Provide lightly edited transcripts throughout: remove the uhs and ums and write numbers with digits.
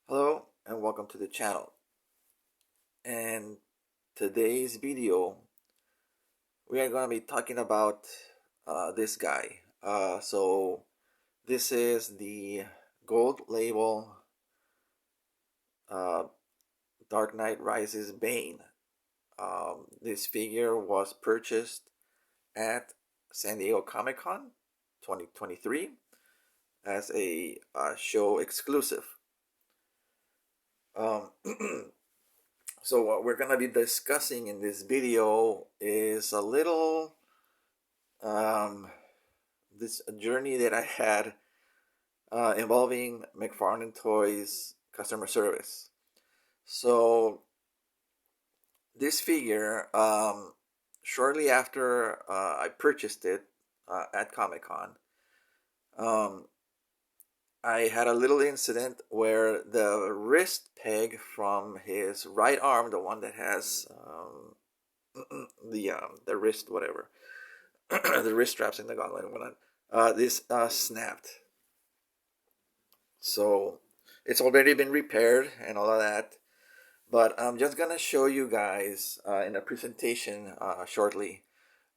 Hello and welcome to the channel. And today's video we are going to be talking about this guy. So this is the gold label uh, Dark Knight Rises Bane. This figure was purchased at San Diego Comic-Con 2023 as a show exclusive. Um, So what we're gonna be discussing in this video is a little this journey that I had involving McFarlane Toys Customer Service. So this figure, shortly after I purchased it at Comic Con, um, I had a little incident where the wrist peg from his right arm, the one that has the wrist whatever, the wrist straps in the gauntlet and whatnot, this snapped. So it's already been repaired and all of that. But I'm just gonna show you guys in a presentation shortly.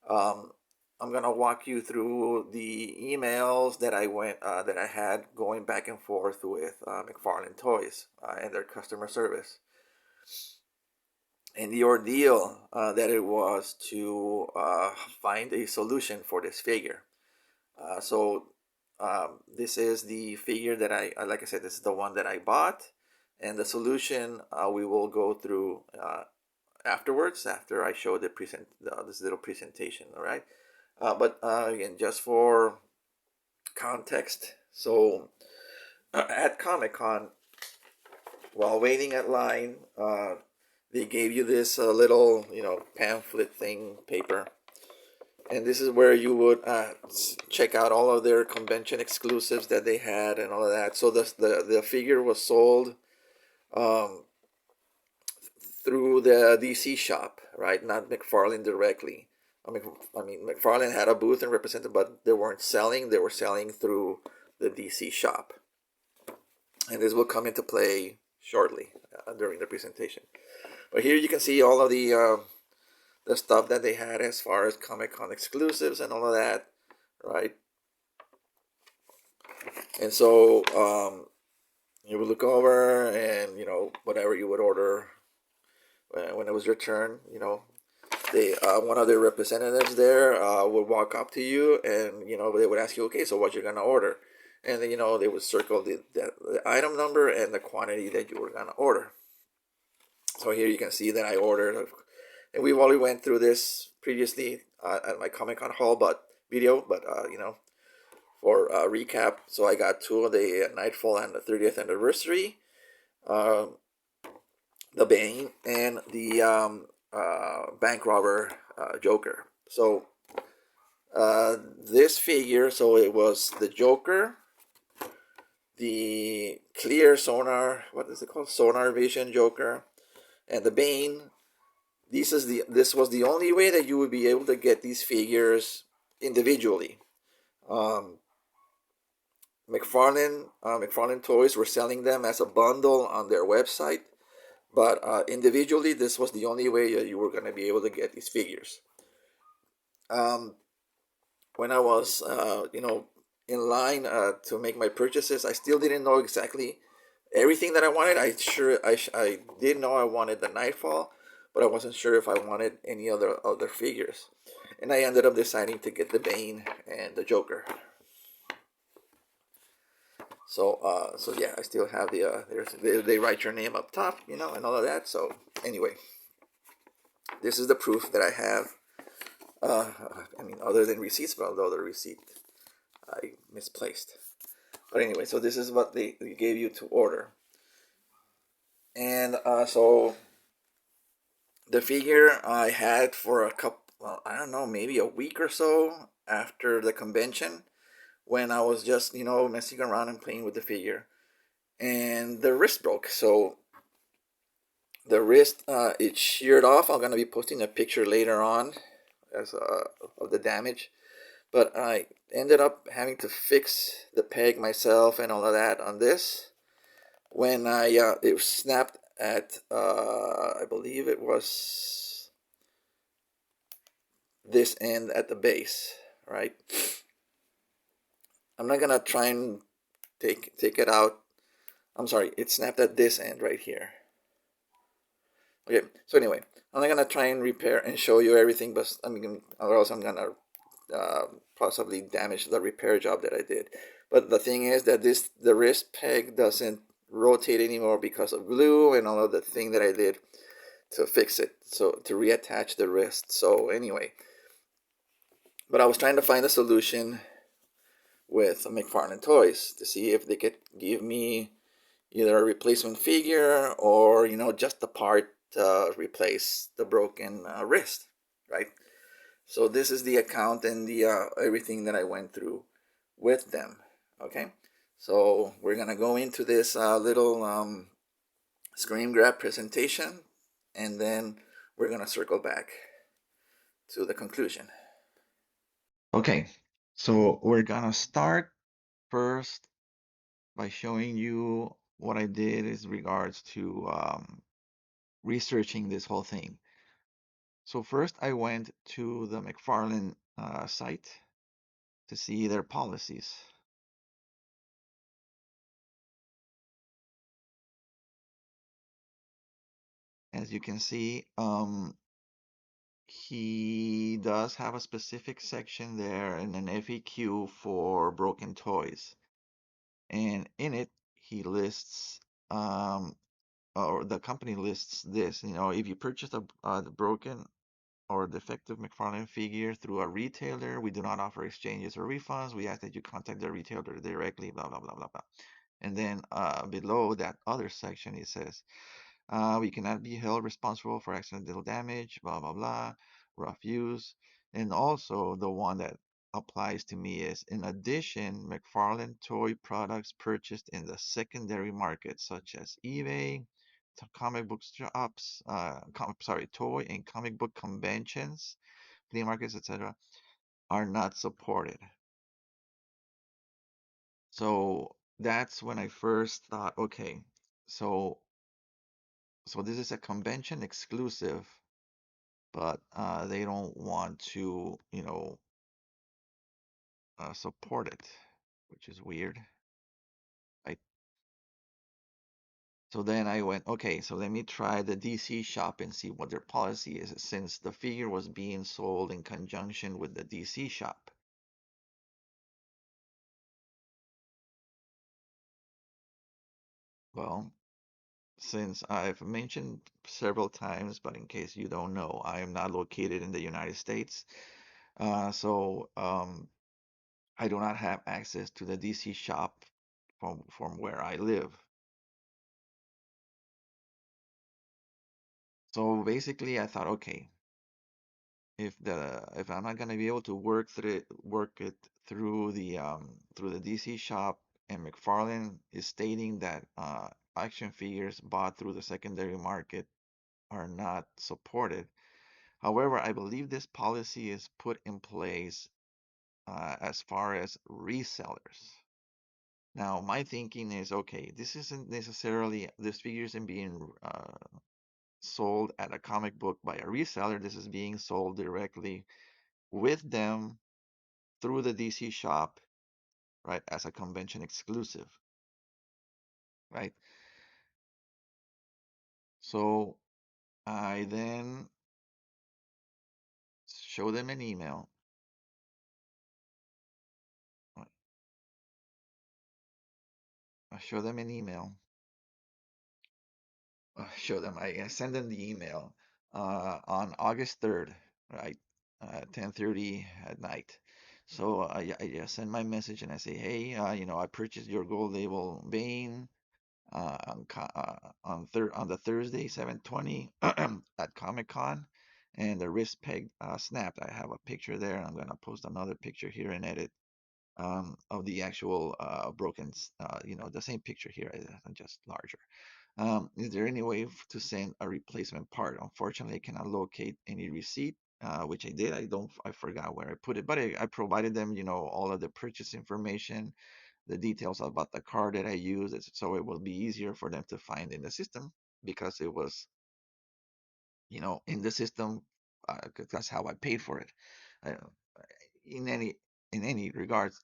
Um, I'm gonna walk you through the emails that I had going back and forth with McFarlane Toys and their customer service, and the ordeal that it was to find a solution for this figure. This is the figure that like I said, this is the one that I bought, and the solution we will go through afterwards, after I show this little presentation. All right, but again, just for context, so at Comic Con, while waiting at line, they gave you this little, pamphlet thing, paper, and this is where you would check out all of their convention exclusives that they had and all of that. So the figure was sold um, through the DC shop, right? Not McFarlane directly. I mean, McFarlane had a booth and represented, but they weren't selling. They were selling through the DC shop, and this will come into play shortly during the presentation. But here you can see all of the stuff that they had as far as Comic-Con exclusives and all of that, right? And so you would look over, and whatever you would order when it was your turn, they one of their representatives there would walk up to you, and they would ask you, okay, so what you're gonna order, and then they would circle the item number and the quantity that you were gonna order. So here you can see that I ordered, and we've already went through this previously at my Comic-Con haul video, but for recap, so I got two of the Nightfall and the 30th anniversary, the Bane, and the bank robber Joker. So this figure, so it was the Joker, the clear sonar, what is it called, sonar vision Joker, and the Bane. This was the only way that you would be able to get these figures individually. McFarlane Toys were selling them as a bundle on their website, but individually, this was the only way that you were going to be able to get these figures. When I was, in line to make my purchases, I still didn't know exactly everything that I wanted. I did know I wanted the Nightfall, but I wasn't sure if I wanted any other figures, and I ended up deciding to get the Bane and the Joker. So yeah, I still have they write your name up top, and all of that. So anyway, this is the proof that I have. Other than receipts, but although the receipt I misplaced. But anyway, so this is what they gave you to order, and so the figure I had for a couple, well, I don't know, maybe a week or so after the convention, when I was just messing around and playing with the figure, and the wrist broke. So the wrist it sheared off. I'm gonna be posting a picture later on as of the damage, but I ended up having to fix the peg myself and all of that on this. when it was snapped at I believe it was this end at the base, right? I'm not gonna try and take it out. I'm sorry, it snapped at this end right here. Okay, so anyway, I'm not gonna try and repair and show you everything, but I mean, or else I'm gonna uh, possibly damage the repair job that I did. But the thing is that the wrist peg doesn't rotate anymore because of glue and all of the thing that I did to fix it, so to reattach the wrist. So anyway, but I was trying to find a solution with McFarlane Toys to see if they could give me either a replacement figure or just the part to replace the broken wrist, right? So this is the account and the everything that I went through with them. Okay, so we're gonna go into this little screen grab presentation, and then we're gonna circle back to the conclusion. Okay, so we're gonna start first by showing you what I did as regards to researching this whole thing. So first I went to the McFarlane site to see their policies. As you can see, he does have a specific section there and an FAQ for broken toys. And in it, he lists, or the company lists this, if you purchase the broken or defective McFarlane figure through a retailer, we do not offer exchanges or refunds. We ask that you contact the retailer directly, blah, blah, blah, blah, blah. And then below that other section, it says, we cannot be held responsible for accidental damage, blah, blah, blah, rough use. And also the one that applies to me is, in addition, McFarlane toy products purchased in the secondary market, such as eBay, comic book shops, toy and comic book conventions, flea markets, etc., are not supported. So that's when I first thought, okay, so this is a convention exclusive, but they don't want to, support it, which is weird. Right? So then I went, okay, so let me try the DC shop and see what their policy is, since the figure was being sold in conjunction with the DC shop. Well, since I've mentioned several times, but in case you don't know, I am not located in the United States. So I do not have access to the DC shop from where I live. So basically, I thought, okay, if I'm not gonna be able to work it through the DC shop, and McFarlane is stating that action figures bought through the secondary market are not supported. However, I believe this policy is put in place as far as resellers. Now, my thinking is, okay, this figure isn't being sold at a comic book by a reseller. This is being sold directly with them through the DC shop, right, as a convention exclusive, right? So I then show them an email. I show them an email. Show them. I send them the email on August 3rd, right, 10:30 at night. So I just send my message and I say, hey, I purchased your gold label Bane on the Thursday 7/20 at Comic Con, and the wrist peg snapped. I have a picture there. I'm gonna post another picture here and edit of the actual broken, the same picture here, just larger. Is there any way to send a replacement part? Unfortunately, I cannot locate any receipt, which I did. I forgot where I put it, but I provided them, all of the purchase information, the details about the card that I used, so it will be easier for them to find in the system because it was, in the system. 'Cause that's how I paid for it. Uh, in any in any regards,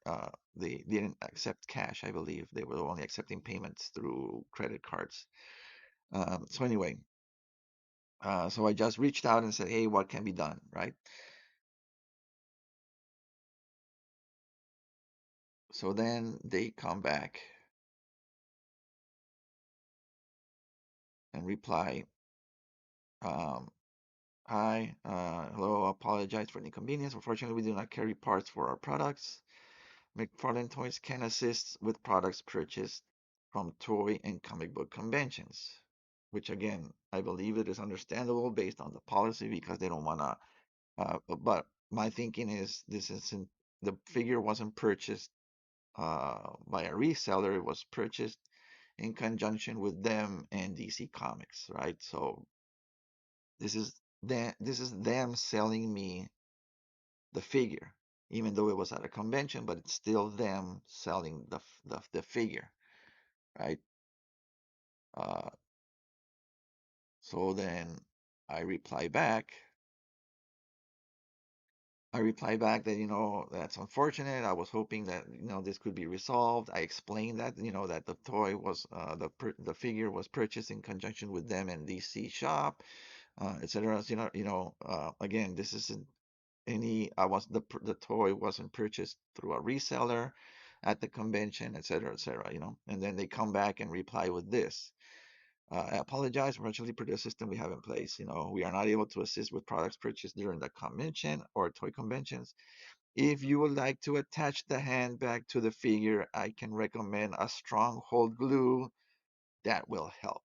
they didn't accept cash. I believe they were only accepting payments through credit cards. So anyway, so I just reached out and said, "Hey, what can be done?" Right? So then they come back and reply, um, "Hi, hello, apologize for the inconvenience. Unfortunately, we do not carry parts for our products. McFarlane Toys can assist with products purchased from toy and comic book conventions," which again, I believe it is understandable based on the policy because they don't want to. But my thinking is this isn't the figure wasn't purchased by a reseller; it was purchased in conjunction with them and DC Comics, right? So this is them selling me the figure, even though it was at a convention, but it's still them selling the figure, right? Uh, so then I reply back. I reply back that, that's unfortunate. I was hoping that, this could be resolved. I explained that, that the toy was, the figure was purchased in conjunction with them and DC shop, etc. So, again, this isn't the toy wasn't purchased through a reseller at the convention, etc. And then they come back and reply with this. I apologize. Unfortunately, per the system we have in place, we are not able to assist with products purchased during the convention or toy conventions. If you would like to attach the handbag to the figure, I can recommend a strong hold glue that will help.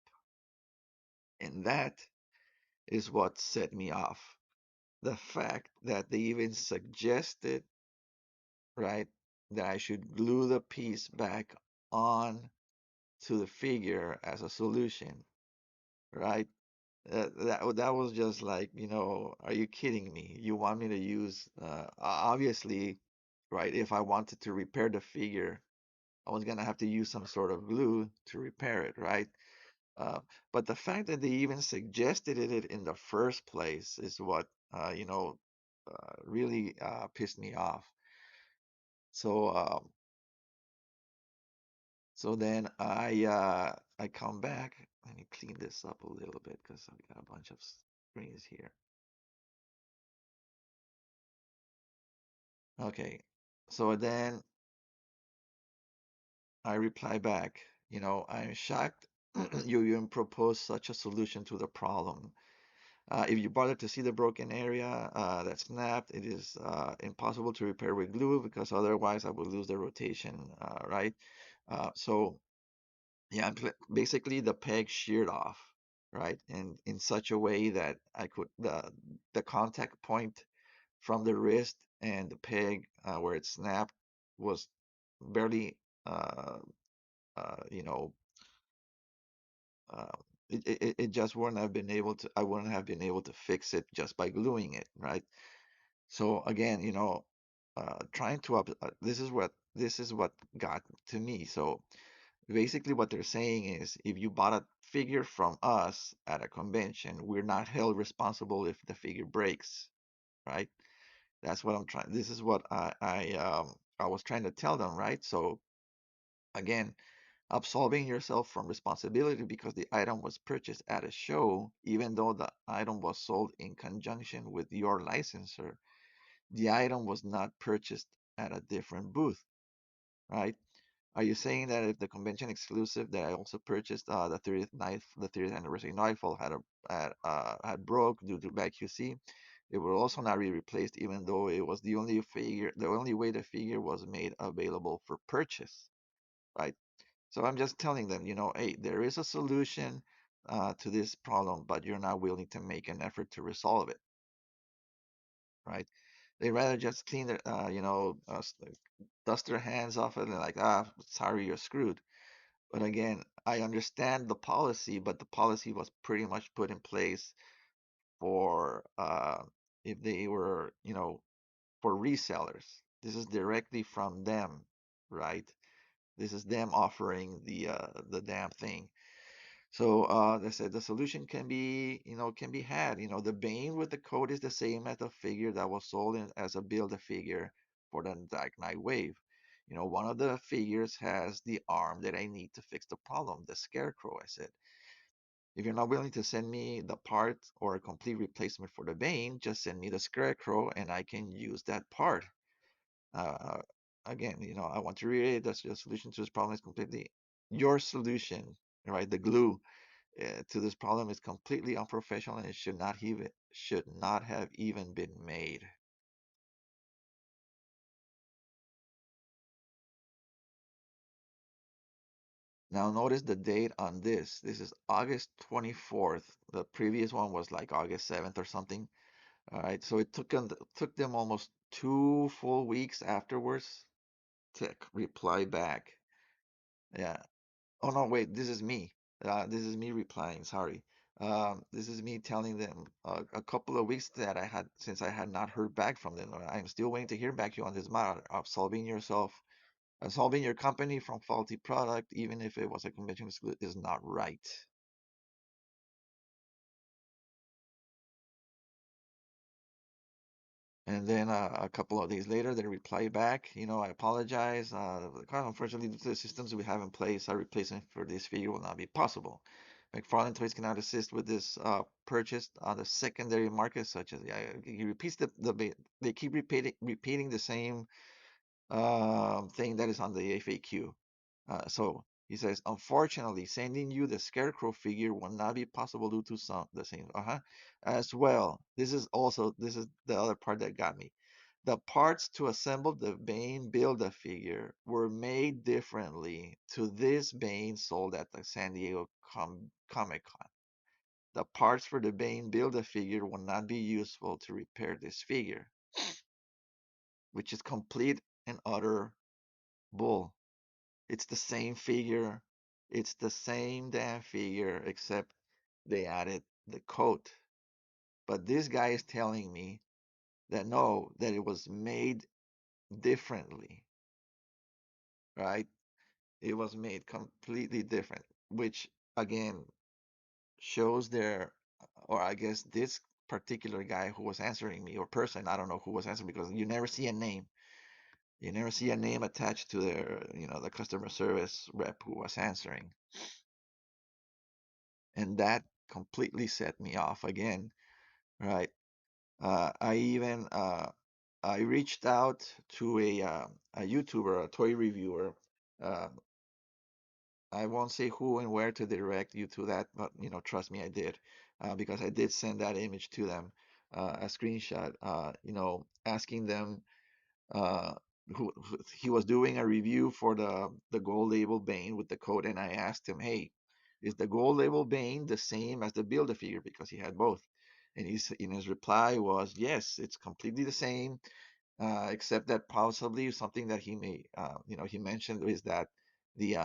And that is what set me off. The fact that they even suggested, right, that I should glue the piece back on to the figure as a solution, right? That was just like, are you kidding me? You want me to use, obviously, right? If I wanted to repair the figure, I was gonna have to use some sort of glue to repair it, right? Uh, but the fact that they even suggested it in the first place is what, really pissed me off. So, then I come back. Let me clean this up a little bit because I've got a bunch of screens here. Okay, so then I reply back, I'm shocked you even propose such a solution to the problem. If you bother to see the broken area that snapped, it is impossible to repair with glue because otherwise I would lose the rotation, right? So yeah, basically the peg sheared off, right? And in such a way that I could the contact point from the wrist and the peg where it snapped was barely uh, uh, you know uh, it just wouldn't have been able to I wouldn't have been able to fix it just by gluing it, right? So again, trying to this is what got to me. So basically what they're saying is if you bought a figure from us at a convention, we're not held responsible if the figure breaks, right? That's what I'm trying. This is what I was trying to tell them, right? So again, absolving yourself from responsibility because the item was purchased at a show, even though the item was sold in conjunction with your licensor. The item was not purchased at a different booth, right? Are you saying that if the convention exclusive that I also purchased the 30th anniversary Nightfall had broke due to bad QC, it will also not be replaced, even though it was the only way the figure was made available for purchase, right? So I'm just telling them, hey, there is a solution to this problem, but you're not willing to make an effort to resolve it, right? They rather just clean their, dust their hands off it and like, sorry, you're screwed. But again, I understand the policy, but the policy was pretty much put in place for if they were, for resellers. This is directly from them, right? This is them offering the damn thing. So they said the solution can be, can be had. The Bane with the code is the same as the figure that was sold as a build-a-figure for the Dark Knight Wave. One of the figures has the arm that I need to fix the problem, the Scarecrow. I said, if you're not willing to send me the part or a complete replacement for the Bane, just send me the Scarecrow and I can use that part. Uh, Again, I want to reiterate that the solution to this problem is completely your solution, right? The glue to this problem is completely unprofessional and it should not have even been made. Now notice the date on this. This is August 24th. The previous one was like August 7th or something. All right, so it took them almost 2 full weeks afterwards to reply back. Yeah. Oh no, wait, this is me. This is me replying. Sorry. This is me telling them a couple of weeks that since I had not heard back from them. I'm still waiting to hear back you on this matter of solving your company from faulty product, even if it was a conventional split, is not right. And then a couple of days later, they reply back, I apologize. Unfortunately, due to the systems we have in place, a replacement for this figure will not be possible. McFarlane Toys cannot assist with this purchase on the secondary market, such as, yeah, he repeats they keep repeating the same thing that is on the FAQ. So he says, unfortunately, sending you the Scarecrow figure will not be possible due to the same. As well, this is the other part that got me. The parts to assemble the Bane Build-A-Figure were made differently to this Bane sold at the San Diego Comic Con. The parts for the Bane Build-A-Figure will not be useful to repair this figure, which is complete and utter bull. It's the same figure. It's the same damn figure, except they added the coat. But this guy is telling me that no, that it was made differently, right? It was made completely different, which again shows or I guess this particular guy who was answering me, or person, I don't know who was answering, because you never see a name. You never see a name attached to the customer service rep who was answering. And that completely set me off again, right? I even I reached out to a YouTuber, a toy reviewer. Uh, I won't say who and where to direct you to that, but trust me, I did, because I did send that image to them, a screenshot, asking them uh, who he was doing a review for the gold label Bane with the code, and I asked him, "Hey, is the gold label Bane the same as the Build-A-Figure?" Because he had both, and his reply was, "Yes, it's completely the same, except that possibly something that he mentioned is that the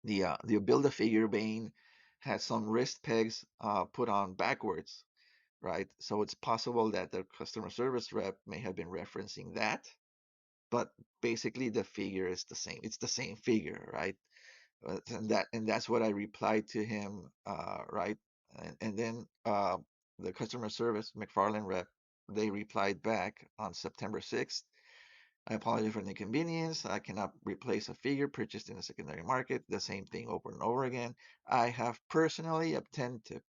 the Build-A-Figure Bane had some wrist pegs put on backwards." Right, so it's possible that the customer service rep may have been referencing that, but basically the figure is the same. It's the same figure, right? And that's what I replied to him, right? And then the customer service McFarlane rep, they replied back on September 6th. I apologize for the inconvenience. I cannot replace a figure purchased in the secondary market. The same thing over and over again. I have personally attempted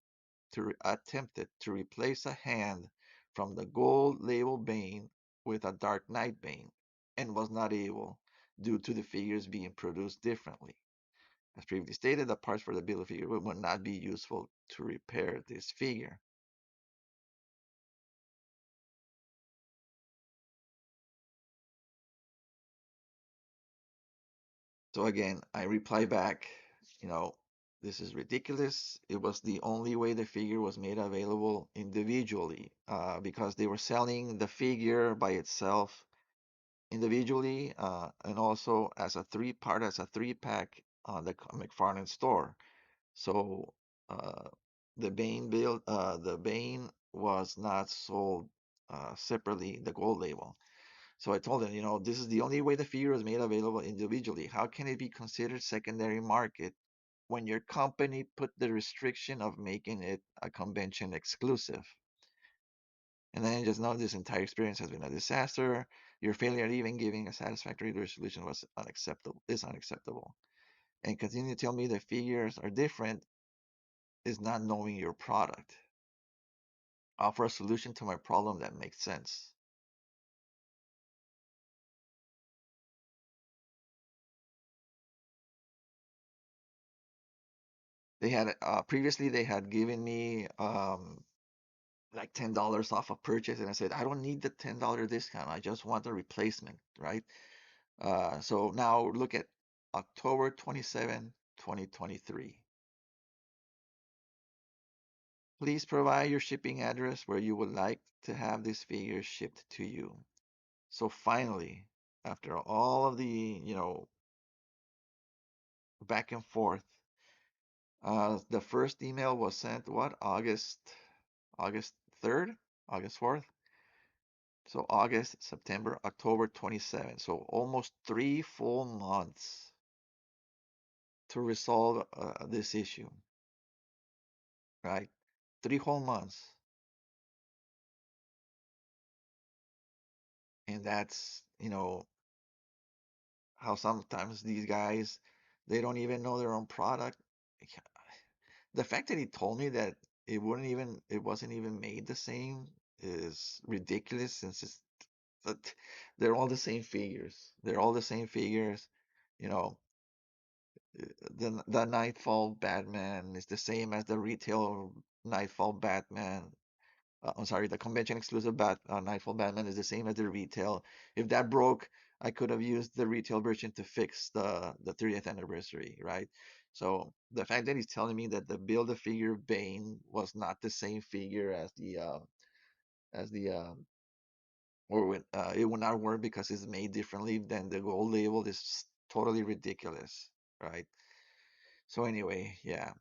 to replace a hand from the gold label Bane with a Dark Knight Bane and was not able due to the figures being produced differently. As previously stated, the parts for the build figure would not be useful to repair this figure. So again, I reply back, you know, this is ridiculous. It was the only way the figure was made available individually, because they were selling the figure by itself individually, and also as a three pack on the McFarlane store. So uh, the Bane was not sold separately, the gold label. So I told them, this is the only way the figure is made available individually. How can it be considered secondary market when your company put the restriction of making it a convention exclusive? And then I just know this entire experience has been a disaster. Your failure at even giving a satisfactory resolution was unacceptable, is unacceptable. And continue to tell me the figures are different is not knowing your product. Offer a solution to my problem that makes sense. They had previously they had given me like $10 off a purchase, and I said I don't need the $10 discount. I just want the replacement, right? So now look at October 27, 2023. Please provide your shipping address where you would like to have this figure shipped to you. So finally, after all of the, back and forth, the first email was sent what? August 3rd, August 4th. So August, September, October 27th. So almost 3 full months to resolve this issue, right? 3 whole months. And that's, how sometimes these guys, they don't even know their own product. The fact that he told me that it wasn't even made the same is ridiculous since but they're all the same figures. They're all the same figures. You know, the Nightfall Batman is the same as the retail Nightfall Batman. I'm sorry, the convention exclusive Nightfall Batman is the same as the retail. If that broke, I could have used the retail version to fix the 30th anniversary, right? So the fact that he's telling me that the build a figure Bane was not the same figure as the it will not work because it's made differently than the gold label is totally ridiculous, right? So anyway, yeah,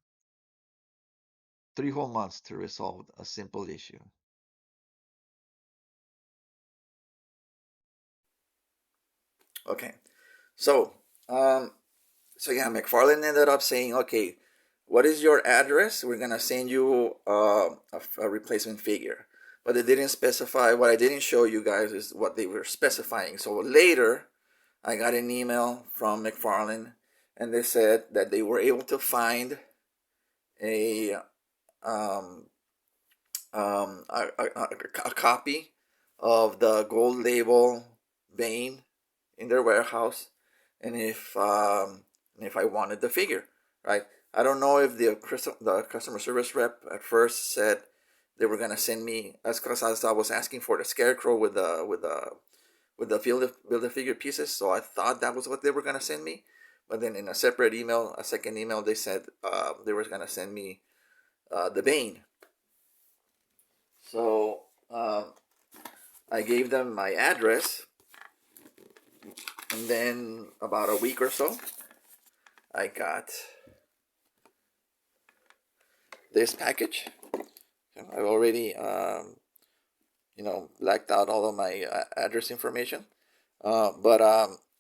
3 whole months to resolve a simple issue. Okay, so um, so yeah, McFarlane ended up saying, okay, what is your address? We're gonna send you a replacement figure, but they didn't specify. What I didn't show you guys is what they were specifying. So later, I got an email from McFarlane, and they said that they were able to find a um, a copy of the gold label Bane in their warehouse, and if I wanted the figure, right? I don't know if the customer service rep at first said they were gonna send me as I was asking for the scarecrow with the build a figure pieces, so I thought that was what they were gonna send me. But then in a separate email, a second email, they said they were gonna send me the Bane. So I gave them my address, and then about a week or so, I got this package. I've already, blacked out all of my address information. But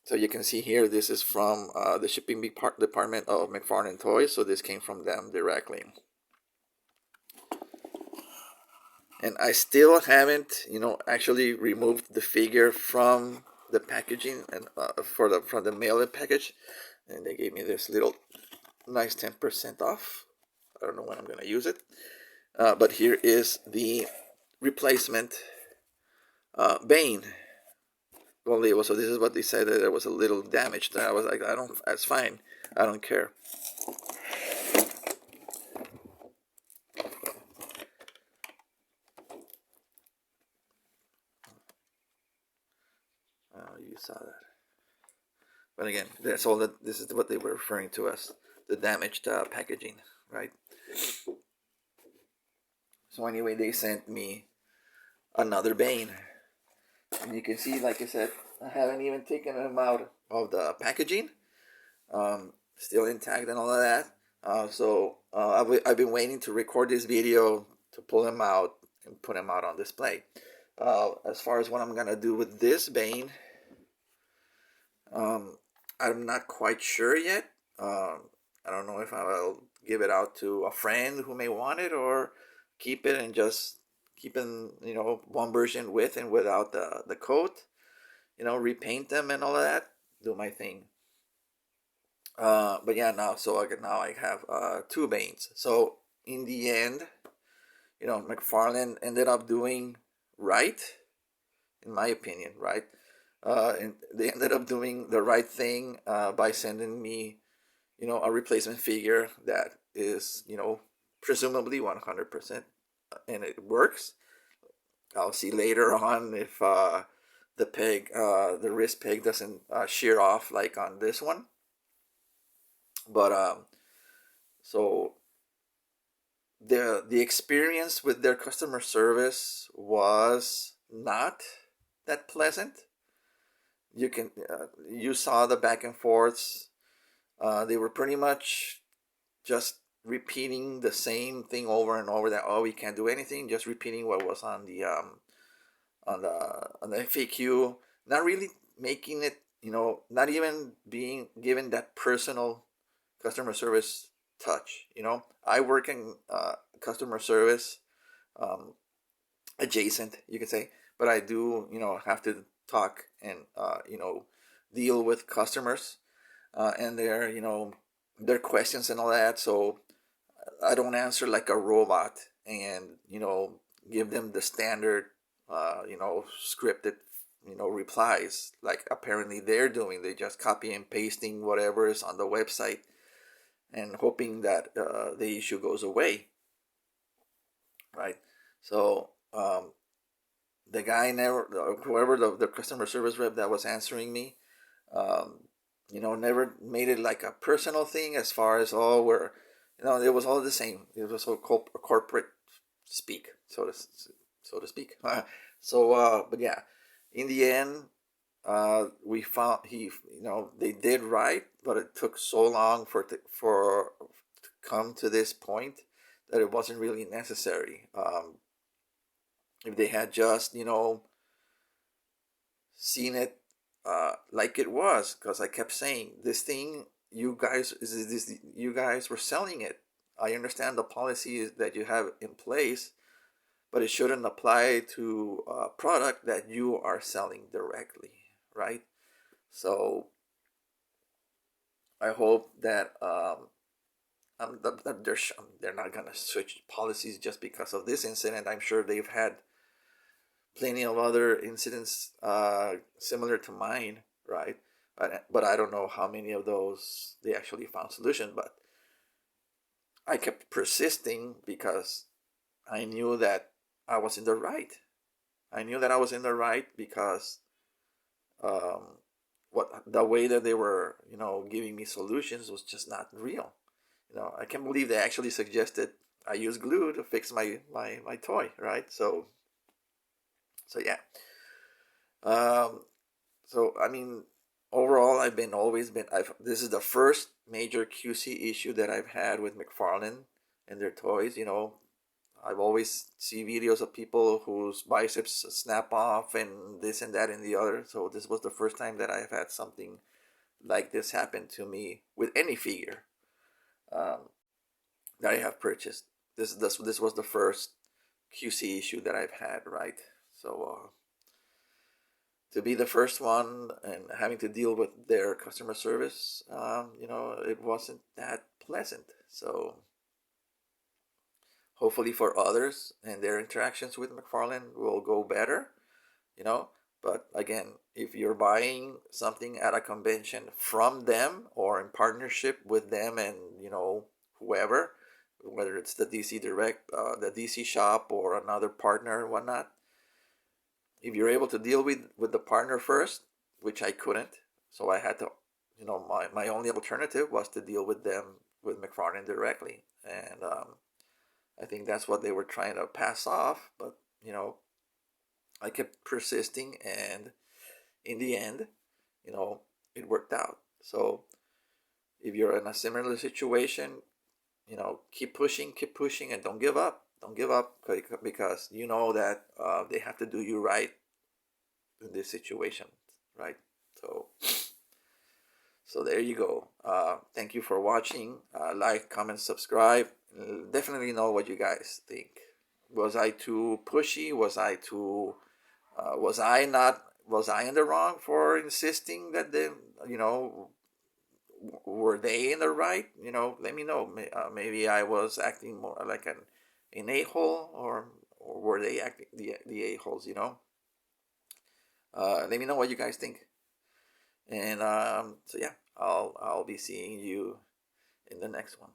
so you can see here, this is from the shipping department of McFarlane Toys. So this came from them directly. And I still haven't, actually removed the figure from the packaging and from the mail-in package. And they gave me this little nice 10% off. I don't know when I'm gonna use it. But here is the replacement Bane gold label. So this is what they said, that there was a little damage there. I was like, I don't. That's fine. I don't care. You saw that. But again, that's all that. This is what they were referring to as the damaged packaging, right? So anyway, they sent me another Bane, and you can see, like I said, I haven't even taken them out of the packaging. Still intact and all of that. I've been waiting to record this video to pull them out and put them out on display. As far as what I'm gonna do with this Bane, I'm not quite sure yet. I don't know if I'll give it out to a friend who may want it, or keep it and just keep in, one version with and without the coat, repaint them and all of that, do my thing. But yeah, now I have two Banes. So in the end, McFarlane ended up doing right, in my opinion, right? And they ended up doing the right thing by sending me, a replacement figure that is, presumably 100%, and it works. I'll see later on if the wrist peg doesn't shear off like on this one. But so the experience with their customer service was not that pleasant. You saw the back and forths. They were pretty much just repeating the same thing over and over. That, oh, we can't do anything. Just repeating what was on the FAQ. Not really making it. Not even being given that personal customer service touch. I work in customer service, um, adjacent, you could say, but I do, have to talk and deal with customers and their questions and all that. So I don't answer like a robot and give them the standard scripted replies like apparently they're doing. They just copy and pasting whatever is on the website and hoping that the issue goes away, right? So the guy never, whoever the customer service rep that was answering me, um, never made it like a personal thing as far as, oh, we're, it was all the same. It was so corporate speak, so to speak. But yeah, in the end, we found they did right, but it took so long for to come to this point that it wasn't really necessary. If they had just seen it like it was, because I kept saying this thing, you guys were selling it. I understand the policy that you have in place, but it shouldn't apply to a product that you are selling directly, right? So I hope that they're not gonna switch policies just because of this incident. I'm sure they've had plenty of other incidents similar to mine, right? But I don't know how many of those they actually found solution. But I kept persisting because I knew that I was in the right. I knew that I was in the right because what the way that they were, giving me solutions was just not real. I can't believe they actually suggested I use glue to fix my toy, right? So yeah. So I mean, overall, this is the first major QC issue that I've had with McFarlane and their toys. I've always see videos of people whose biceps snap off and this and that and the other. So this was the first time that I've had something like this happen to me with any figure um, that I have purchased. This was the first QC issue that I've had, right? So to be the first one and having to deal with their customer service, it wasn't that pleasant. So hopefully for others and their interactions with McFarlane will go better, you know. But again, if you're buying something at a convention from them or in partnership with them and, whoever, whether it's the DC Direct, the DC shop or another partner or whatnot, if you're able to deal with the partner first, which I couldn't, so I had to, my only alternative was to deal with them, with McFarlane directly. And I think that's what they were trying to pass off, but I kept persisting, and in the end, it worked out. So if you're in a similar situation, keep pushing, and don't give up. Don't give up, because you know that they have to do you right in this situation, right? So there you go. Thank you for watching. Like, comment, subscribe. Definitely know what you guys think. Was I too pushy? Was I too? Was I not? Was I in the wrong for insisting that they, you know, were they in the right? Let me know. Maybe I was acting more like an a-hole, or were they acting the a-holes? Let me know what you guys think. And so yeah, I'll be seeing you in the next one.